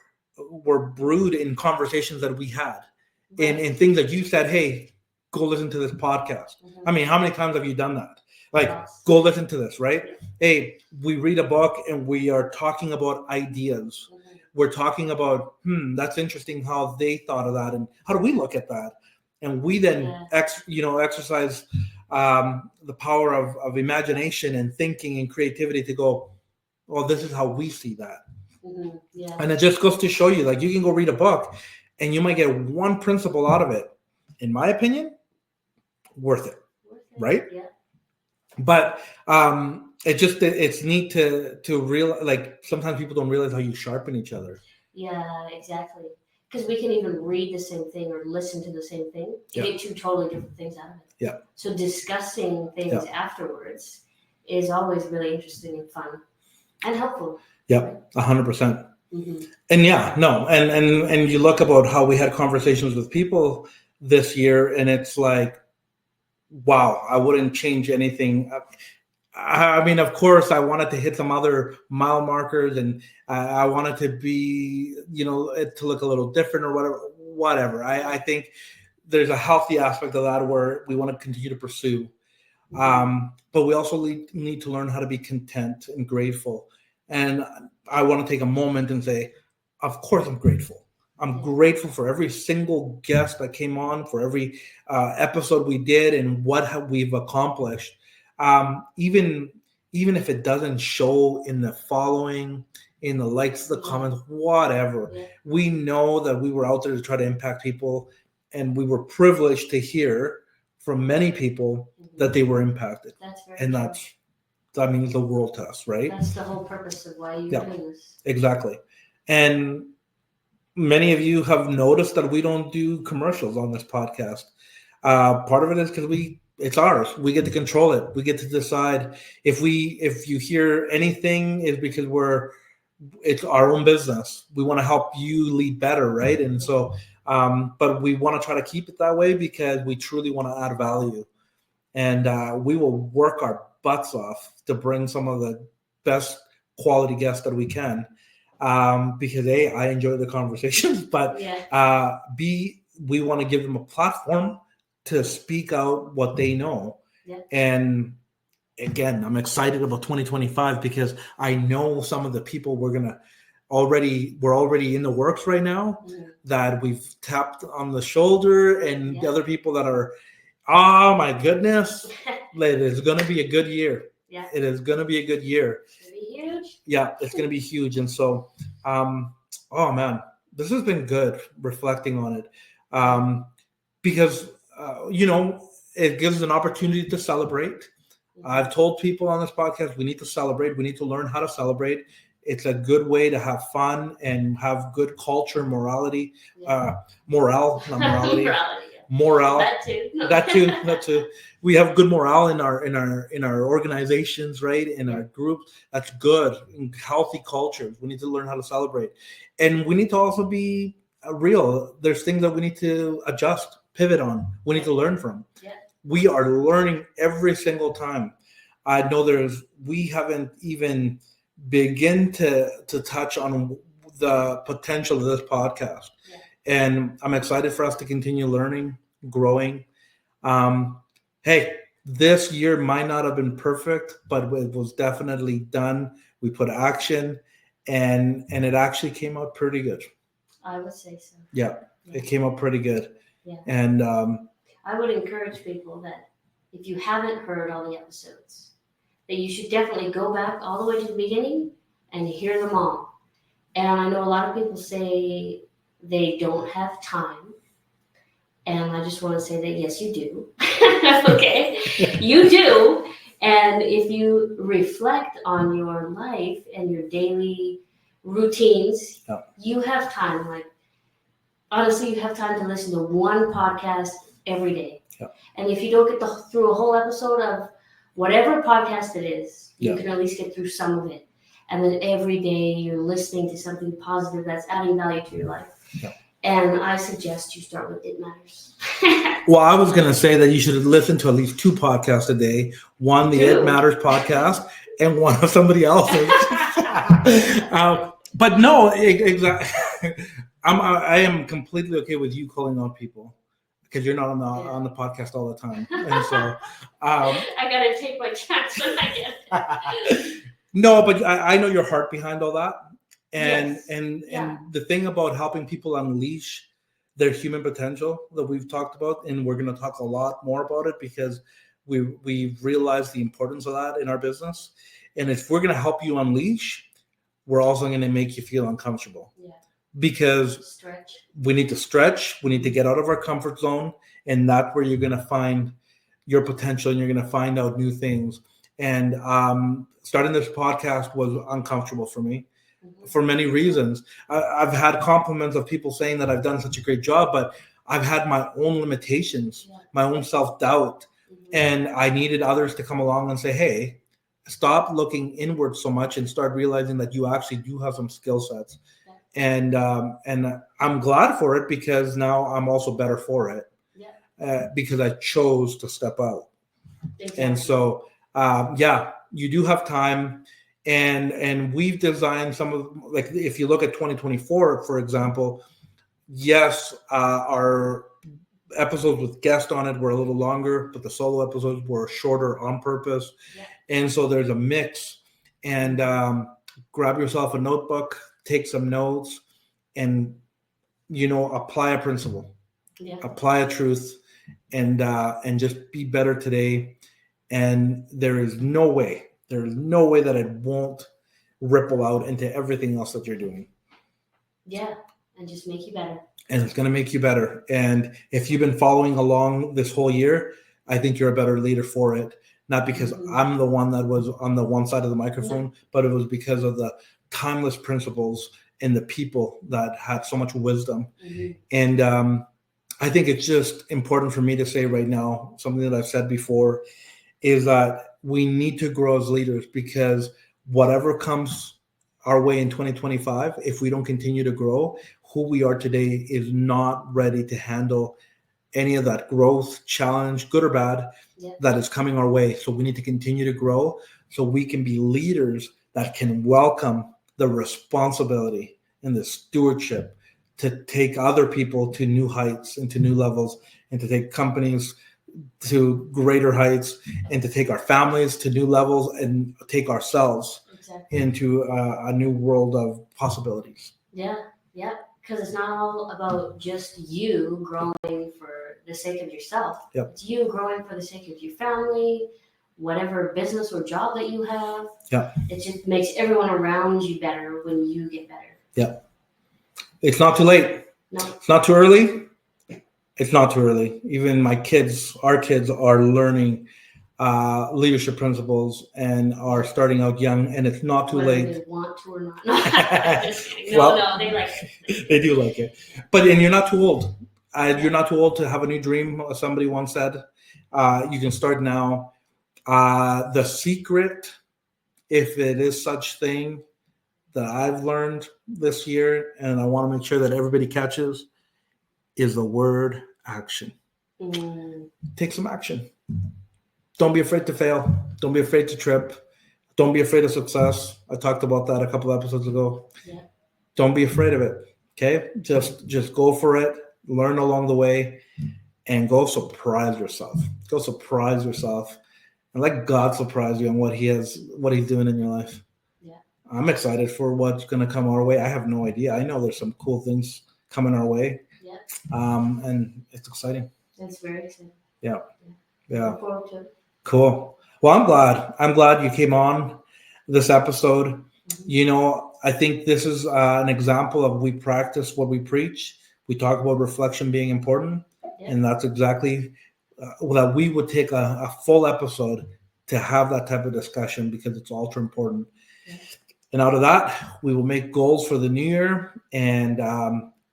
brewed in conversations that we had, in things that you said, hey, go listen to this podcast. I mean, how many times have you done that? Like, go listen to this, right? Hey, we read a book and we are talking about ideas. We're talking about, that's interesting how they thought of that, and how do we look at that? And we then exercise the power of imagination and thinking and creativity to go, well, this is how we see that. And it just goes to show you, like, you can go read a book and you might get one principle out of it. In my opinion, worth it. Right? Yeah. But it's neat to realize, like, sometimes people don't realize how you sharpen each other. Yeah, exactly. Because we can even read the same thing or listen to the same thing and get two totally different things out of it. Yeah. So discussing things afterwards is always really interesting and fun and helpful. Yeah, 100%. And and you look about how we had conversations with people this year, and it's like, wow, I wouldn't change anything. I mean, of course, I wanted to hit some other mile markers, and I wanted to be, to look a little different or whatever. I think there's a healthy aspect of that where we want to continue to pursue. But we also need to learn how to be content and grateful. And I want to take a moment and say, of course, I'm grateful. I'm grateful for every single guest that came on, for every episode we did, and what we've accomplished. Even if it doesn't show in the following, in the likes, the comments, whatever, we know that we were out there to try to impact people, and we were privileged to hear from many people that they were impacted. That's very and true. That means the world to us, right? That's the whole purpose of why you're doing this. Exactly. And many of you have noticed that we don't do commercials on this podcast. Part of it is because it's ours. We get to control it. We get to decide if you hear anything is because it's our own business. We want to help you lead better, right? And so, but we want to try to keep it that way because we truly want to add value, and we will work our butts off to bring some of the best quality guests that we can. Because I enjoy the conversations, but we want to give them a platform to speak out what they know. And again, I'm excited about 2025 because I know some of the people we're already in the works right now that we've tapped on the shoulder, and the other people that are, oh my goodness, it is going to be a good year. Yeah. It is going to be a good year. Huge. Yeah, it's going to be huge. And so, oh man, this has been good reflecting on it, because, it gives an opportunity to celebrate. I've told people on this podcast, we need to celebrate. We need to learn how to celebrate. It's a good way to have fun and have good culture, morality, morale, not morality. morale. That too. No. That too. We have good morale in our organizations, right? In our groups. That's good. In healthy cultures. We need to learn how to celebrate. And we need to also be real. There's things that we need to adjust, pivot on. We need to learn from. Yeah. We are learning every single time. I know we haven't even begin to touch on the potential of this podcast. Yeah. And I'm excited for us to continue learning, growing. Hey, this year might not have been perfect, but it was definitely done. We put action, and it actually came out pretty good. I would say so. Yeah. It came out pretty good. Yeah. And I would encourage people that if you haven't heard all the episodes, that you should definitely go back all the way to the beginning and hear them all. And I know a lot of people say they don't have time. And I just want to say that, yes, you do. Okay? You do. And if you reflect on your life and your daily routines, you have time. Like, honestly, you have time to listen to one podcast every day. Yeah. And if you don't get through a whole episode of whatever podcast it is, you can at least get through some of it. And then every day you're listening to something positive that's adding value to your life. Yeah. And I suggest you start with It Matters. Well, I was going to say that you should listen to at least 2 podcasts a day. One, the It Matters podcast, and one of somebody else's. But no, exactly. I am completely okay with you calling out people, because you're not on the podcast all the time. And so I got to take my chance when I get it. No, but I know your heart behind all that. And yes. and the thing about helping people unleash their human potential that we've talked about, and we're going to talk a lot more about it because we've realized the importance of that in our business. And if we're going to help you unleash, we're also going to make you feel uncomfortable. Yeah. Because we need to stretch, we need to get out of our comfort zone, and that's where you're going to find your potential and you're going to find out new things. And starting this podcast was uncomfortable for me for many reasons. I've had compliments of people saying that I've done such a great job, but I've had my own limitations, my own self-doubt, and I needed others to come along and say, hey, stop looking inward so much and start realizing that you actually do have some skill sets. And I'm glad for it, because now I'm also better for it, because I chose to step out. Exactly. And so, you do have time, and we've designed some of, like, if you look at 2024, for example, yes, our episodes with guests on it were a little longer, but the solo episodes were shorter on purpose. Yeah. And so there's a mix, and grab yourself a notebook, take some notes, and, apply a principle, apply a truth, and just be better today. And there is no way that it won't ripple out into everything else that you're doing. Yeah, and just make you better. And it's going to make you better. And if you've been following along this whole year, I think you're a better leader for it. Not because I'm the one that was on the one side of the microphone, but it was because of the timeless principles and the people that had so much wisdom. And I think it's just important for me to say right now, something that I've said before, is that we need to grow as leaders, because whatever comes our way in 2025, if we don't continue to grow, who we are today is not ready to handle any of that growth, challenge, good or bad, that is coming our way. So we need to continue to grow so we can be leaders that can welcome the responsibility and the stewardship to take other people to new heights and to new levels, and to take companies to greater heights, and to take our families to new levels, and take ourselves into a new world of possibilities. Yeah. Because it's not all about just you growing for the sake of yourself. It's you growing for the sake of your family, whatever business or job that you have. It just makes everyone around you better when you get better. It's not too late. No. It's not too early. It's not too early. Even our kids are learning leadership principles and are starting out young, and it's not too late. Whether they want to or not. Just kidding. No, they like it. They do like it. And you're not too old. You're not too old to have a new dream, as somebody once said. You can start now. The secret, if it is such thing, that I've learned this year, and I want to make sure that everybody catches, is the word action. Take some action. Don't be afraid to fail. Don't be afraid to trip. Don't be afraid of success. I talked about that a couple episodes ago. Yeah. Don't be afraid of it. Okay? Just go for it. Learn along the way, and go surprise yourself. Go surprise yourself, and let God surprise you on what He's doing in your life. Yeah. I'm excited for what's going to come our way. I have no idea. I know there's some cool things coming our way. Yeah. And it's exciting. It's very exciting. Yeah. Look forward to it. Cool. Well, I'm glad you came on this episode. I think this is an example of we practice what we preach. We talk about reflection being important, and that's exactly that we would take a full episode to have that type of discussion, because it's ultra important. Yeah. And out of that, we will make goals for the new year. And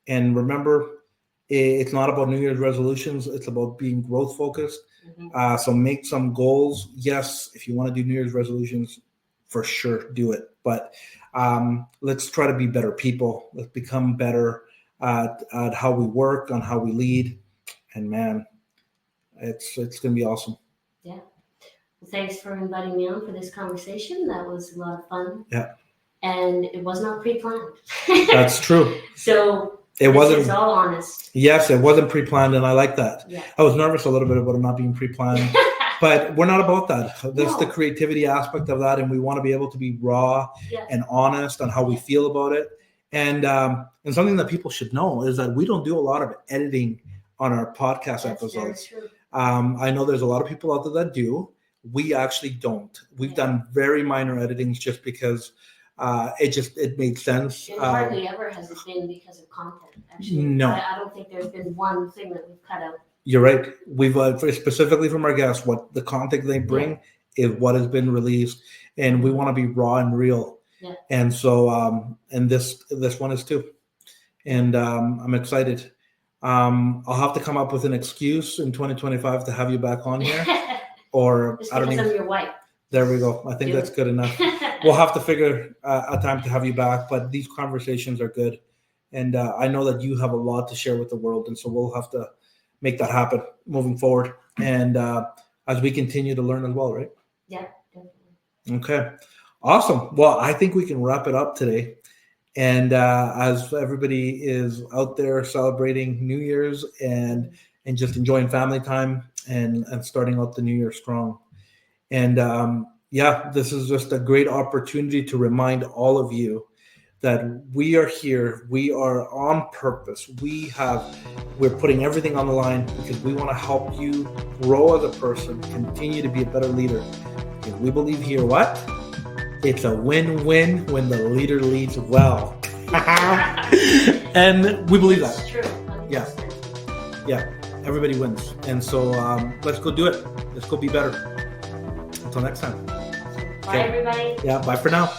remember, it's not about New Year's resolutions. It's about being growth focused. So make some goals. Yes, if you want to do New Year's resolutions, for sure, do it. But let's try to be better people. Let's become better at how we work, on how we lead. And man, it's going to be awesome. Yeah. Well, thanks for inviting me on for this conversation. That was a lot of fun. Yeah. And it was not pre-planned. That's true. So it wasn't. It's all honest. Yes, it wasn't pre-planned, and I like that. Yeah. I was nervous a little bit about it not being pre-planned, but we're not about that. That's the creativity aspect of that, and we want to be able to be raw and honest on how we feel about it. And something that people should know is that we don't do a lot of editing on our podcast episodes. That's very true. I know there's a lot of people out there that do. We actually don't. We've done very minor editings just because it made sense. It hardly ever has it been because of content. Actually, no, I don't think there's been one thing that we've cut out. You're right. We've specifically from our guests, what the content they bring is what has been released, and we want to be raw and real. Yeah. And so, and this one is too, and I'm excited. I'll have to come up with an excuse in 2025 to have you back on here, or just I don't because even. I'm your wife. There we go. I think that's good enough. We'll have to figure a time to have you back, but these conversations are good. And I know that you have a lot to share with the world. And so we'll have to make that happen moving forward. And as we continue to learn as well, right? Yeah, definitely. Okay. Awesome. Well, I think we can wrap it up today. And as everybody is out there celebrating New Year's and just enjoying family time and starting out the new year strong. And this is just a great opportunity to remind all of you that we are here. We are on purpose. We're putting everything on the line because we want to help you grow as a person, continue to be a better leader. Because we believe here, what? It's a win-win when the leader leads well. And we believe that. It's true. 100%. Yeah. Everybody wins. And so let's go do it. Let's go be better. Until next time. Bye, everybody. Yeah, bye for now.